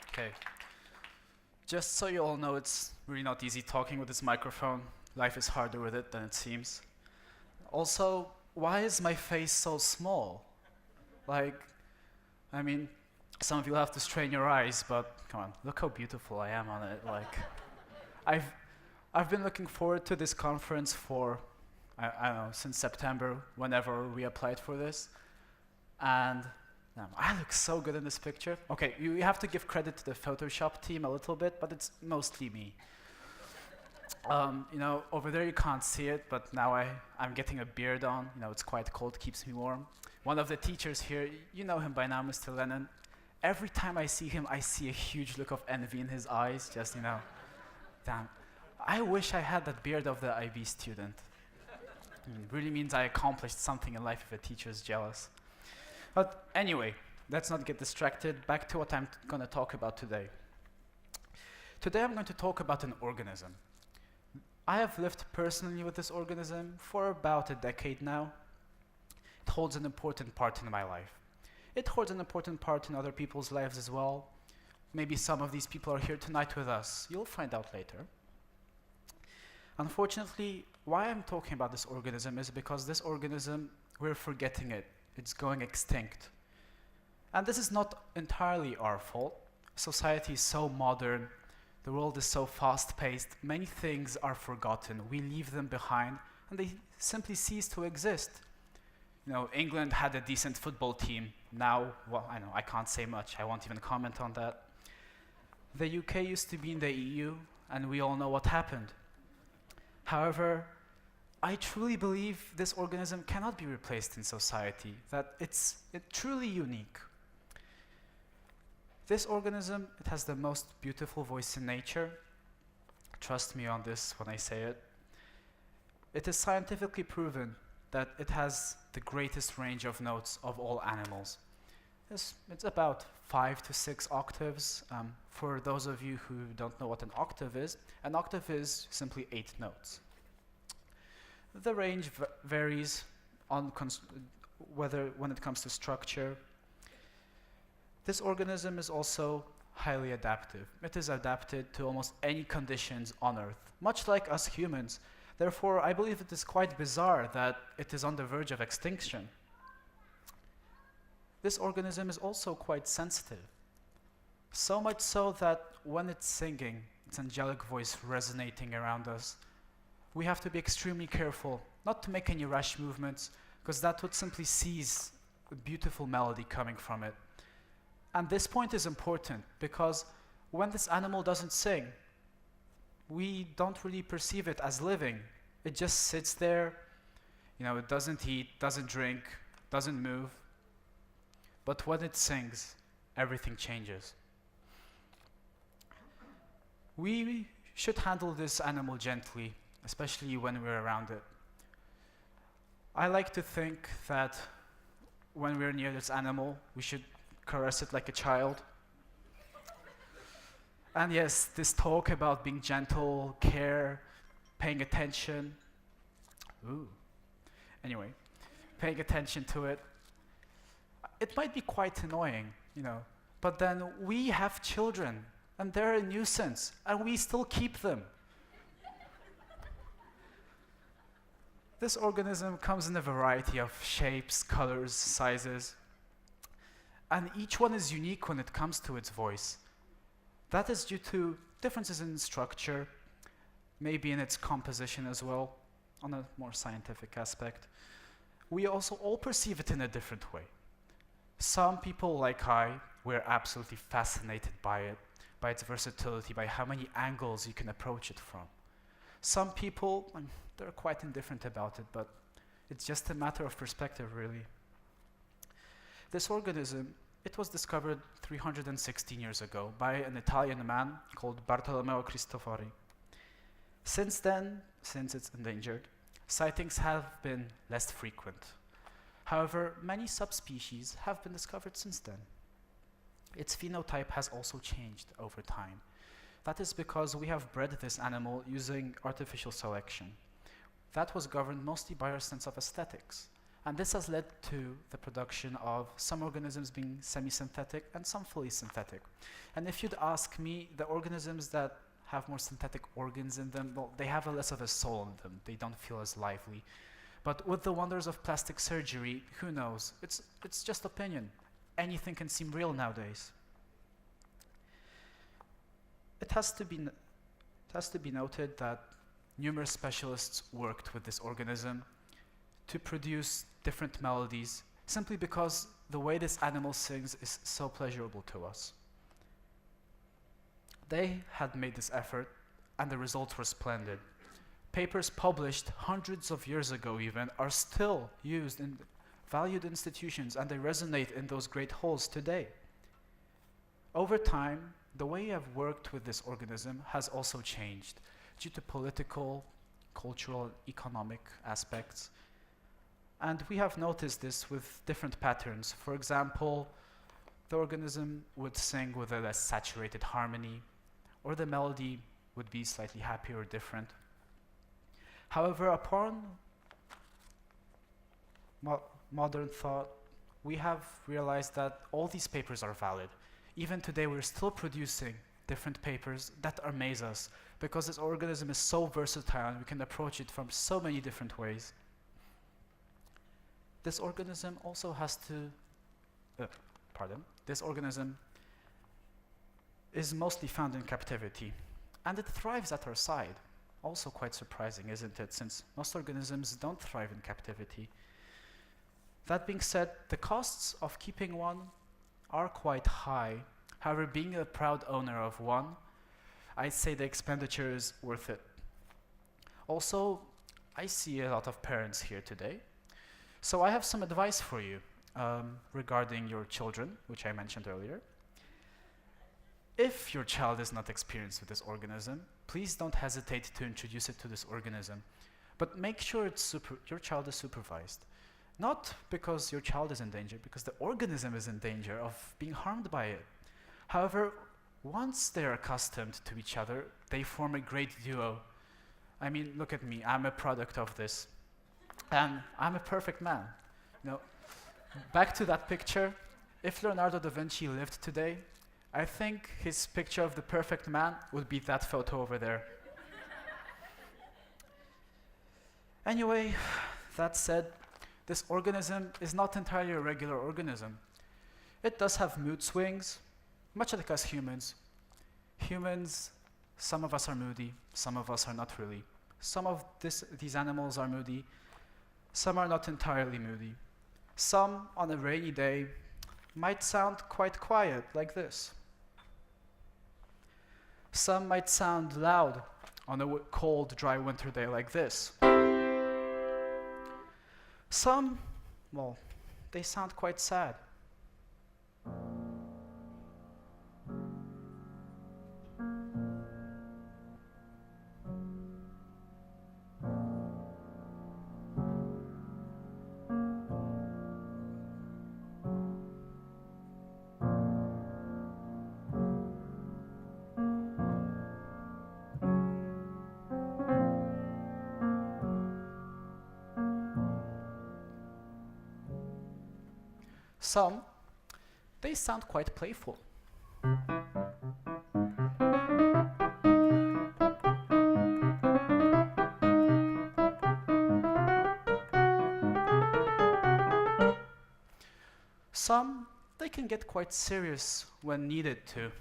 Okay. Just so you all know, it's really not easy talking with this microphone. Life is harder with it than it seems. Also, why is my face so small? Like, I mean, some of you will have to strain your eyes, but come on, look how beautiful I am on it. Like, I've I've been looking forward to this conference for I don't know, since September, whenever we applied for this, and I look so good in this picture. Okay, you have to give credit to the Photoshop team a little bit, but it's mostly me. Over there you can't see it, but now I'm getting a beard on. It's quite cold, keeps me warm. One of the teachers here, you know him by now, Mr. Lennon. Every time I see him, I see a huge look of envy in his eyes, just, damn. I wish I had that beard of the IB student. It really means I accomplished something in life if a teacher is jealous. But anyway, let's not get distracted. Back to what I'm going to talk about today. Today I'm going to talk about an organism. I have lived personally with this organism for about a decade now. It holds an important part in my life. It holds an important part in other people's lives as well. Maybe some of these people are here tonight with us. You'll find out later. Unfortunately, why I'm talking about this organism is because this organism, we're forgetting it. It's going extinct. And this is not entirely our fault. Society is so modern. The world is so fast-paced. Many things are forgotten. We leave them behind, and they simply cease to exist. England had a decent football team. Now, well, I know, I can't say much. I won't even comment on that. The UK used to be in the EU, and we all know what happened. However, I truly believe this organism cannot be replaced in society, that it's truly unique. This organism, it has the most beautiful voice in nature. Trust me on this when I say it. It is scientifically proven that it has the greatest range of notes of all animals. It's about 5 to 6 octaves. For those of you who don't know what an octave is simply 8 notes. The range varies on when it comes to structure. This organism is also highly adaptive. It is adapted to almost any conditions on Earth, much like us humans. Therefore, I believe it is quite bizarre that it is on the verge of extinction. This organism is also quite sensitive. So much so that when it's singing, its angelic voice resonating around us, we have to be extremely careful not to make any rash movements, because that would simply seize a beautiful melody coming from it. And this point is important, because when this animal doesn't sing, we don't really perceive it as living. It just sits there, it doesn't eat, doesn't drink, doesn't move. But when it sings, everything changes. We should handle this animal gently, especially when we're around it. I like to think that when we're near this animal, we should caress it like a child. And yes, this talk about being gentle, care, paying attention. Anyway, paying attention to it. It might be quite annoying, but then we have children, and they're a nuisance, and we still keep them. This organism comes in a variety of shapes, colors, sizes, and each one is unique when it comes to its voice. That is due to differences in structure, maybe in its composition as well, on a more scientific aspect. We also all perceive it in a different way. Some people, like I, we're absolutely fascinated by it, by its versatility, by how many angles you can approach it from. Some people, they're quite indifferent about it, but it's just a matter of perspective, really. This organism, it was discovered 316 years ago by an Italian man called Bartolomeo Cristofori. Since then, since it's endangered, sightings have been less frequent. However, many subspecies have been discovered since then. Its phenotype has also changed over time. That is because we have bred this animal using artificial selection. That was governed mostly by our sense of aesthetics. And this has led to the production of some organisms being semi-synthetic and some fully synthetic. And if you'd ask me, the organisms that have more synthetic organs in them, well, they have a less of a soul in them. They don't feel as lively. But with the wonders of plastic surgery, who knows? It's just opinion. Anything can seem real nowadays. It has to be noted that numerous specialists worked with this organism to produce different melodies, simply because the way this animal sings is so pleasurable to us. They had made this effort, and the results were splendid. Papers published hundreds of years ago even are still used in valued institutions, and they resonate in those great halls today. Over time, the way I've worked with this organism has also changed due to political, cultural, and economic aspects. And we have noticed this with different patterns. For example, the organism would sing with a less saturated harmony, or the melody would be slightly happier or different. However, upon modern thought, we have realized that all these papers are valid. Even today, we're still producing different papers that amaze us, because this organism is so versatile and we can approach it from so many different ways. This organism also has to, this organism is mostly found in captivity, and it thrives at our side. Also quite surprising, isn't it, since most organisms don't thrive in captivity. That being said, the costs of keeping one are quite high. However, being a proud owner of one, I'd say the expenditure is worth it. Also, I see a lot of parents here today, so I have some advice for you regarding your children, which I mentioned earlier. If your child is not experienced with this organism, please don't hesitate to introduce it to this organism. But make sure your child is supervised. Not because your child is in danger, because the organism is in danger of being harmed by it. However, once they're accustomed to each other, they form a great duo. I mean, look at me, I'm a product of this. And I'm a perfect man. You know, back to that picture, if Leonardo da Vinci lived today, I think his picture of the perfect man would be that photo over there. Anyway, that said, this organism is not entirely a regular organism. It does have mood swings, much like us humans. Humans, some of us are moody, some of us are not really. Some of these animals are moody, some are not entirely moody. Some, on a rainy day, might sound quite quiet, like this. Some might sound loud on a cold, dry winter day like this. Some, well, they sound quite sad. Some, they sound quite playful. Some, they can get quite serious when needed to.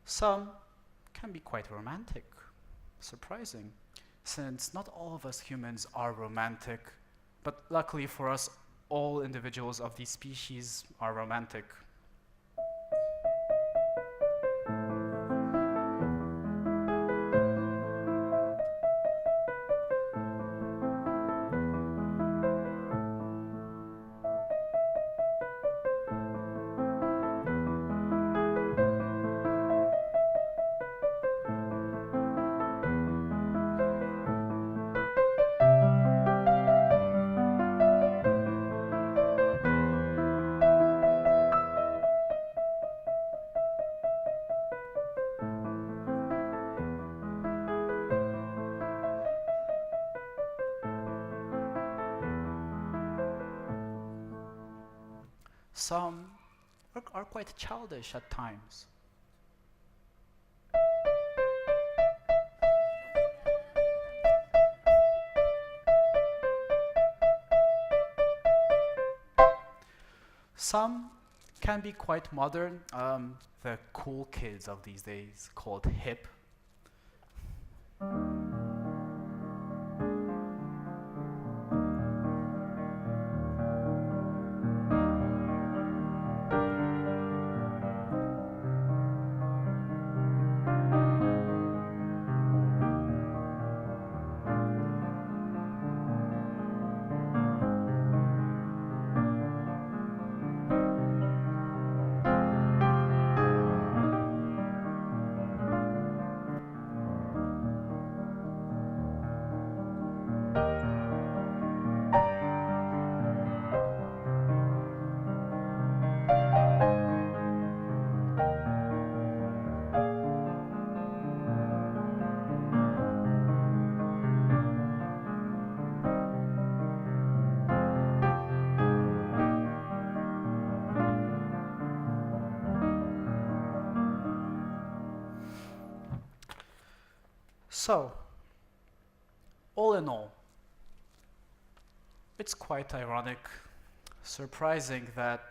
Some can be quite romantic, surprising, since not all of us humans are romantic, but luckily for us, all individuals of these species are romantic. Some are quite childish at times. Some can be quite modern. The cool kids of these days, called hip. So, all in all, it's quite ironic, surprising that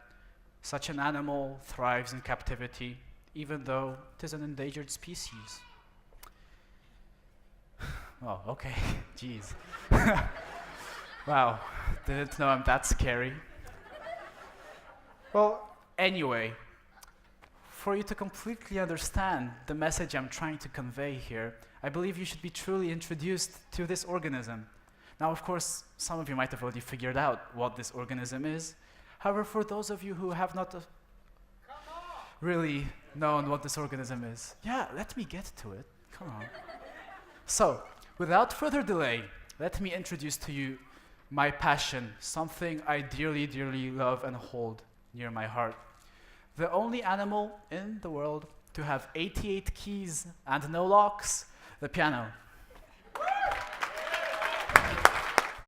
such an animal thrives in captivity, even though it is an endangered species. Oh, okay, jeez. Wow, didn't know I'm that scary. Well, anyway, for you to completely understand the message I'm trying to convey here, I believe you should be truly introduced to this organism. Now, of course, some of you might have already figured out what this organism is. However, for those of you who have not really known what this organism is, yeah, let me get to it. Come on. So, without further delay, let me introduce to you my passion, something I dearly, dearly love and hold near my heart. The only animal in the world to have 88 keys and no locks, the piano.